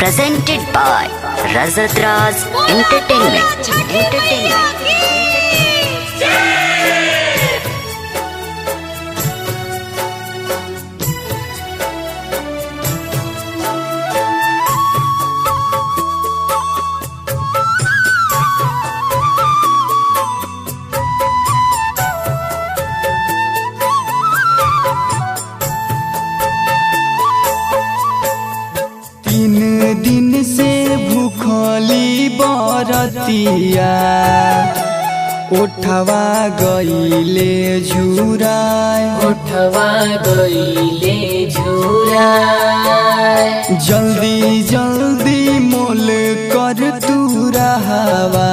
presented by Rajat Raj Entertainment. दिन से भूखली बरतिया उठवा गईले झुराए जल्दी जल्दी मोल कर तू रहवा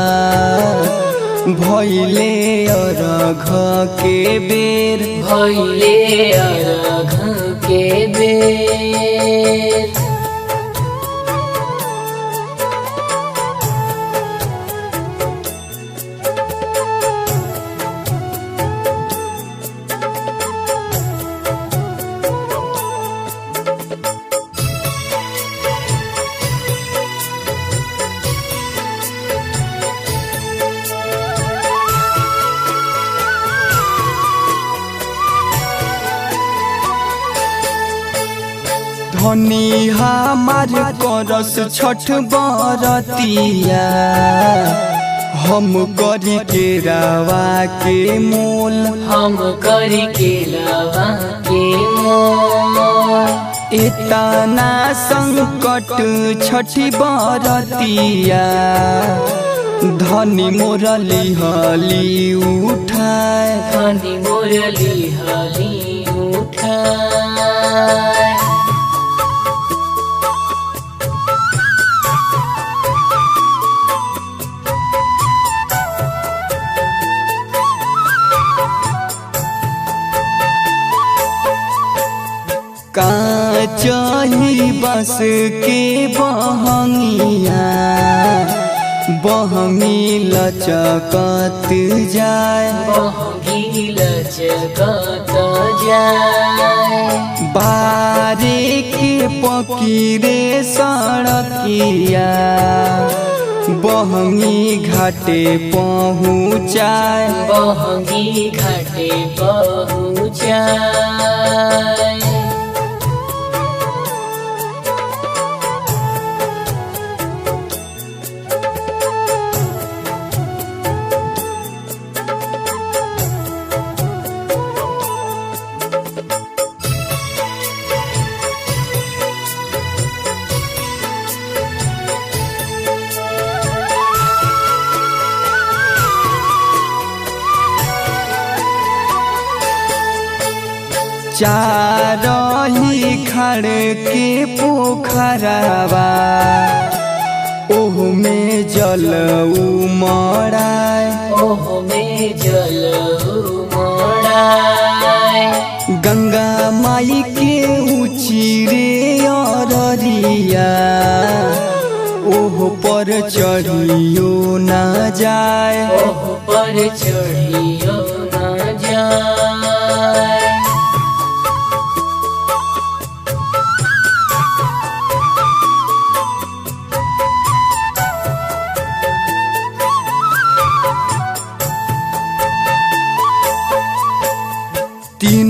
भइले अरघ के बेर धनी हमार करस छठ बरतिया हम करी के रावा के मोल इतना संकट छठी बरतिया धनी मोरली हली उठाए काचही बस के बहंगिया बहंगी लचकत जाए बारे के पकीरे सड़किया बहंगी घाटे पहुँचाए चारही खड़ के पोखरवा ओह में जल उमड़ाए गंगा माई के उचिरे अररिया ओह पर चढ़ियो न जाए तीन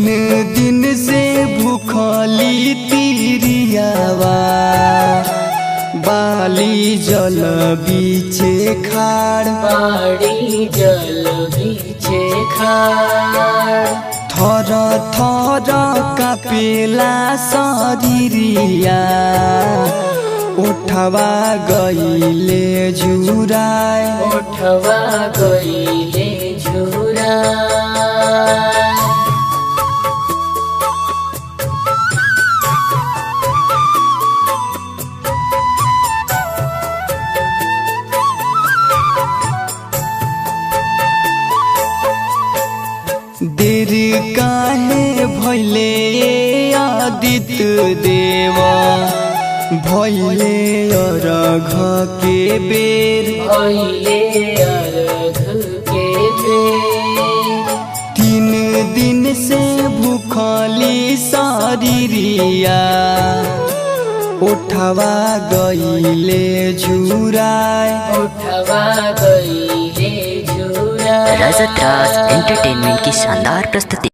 दिन से भूखली तिरियावा बाली जल बीचे खाड़ थर थर कपेला शरीरिया उठवा गईले झुराए देर काहे भइले आदित्य देवा भइले अरघ के बेर 3 दिन से भूखली शरीरिया उठवा गईले झुराए रजत राज एंटरटेनमेंट की शानदार प्रस्तुति।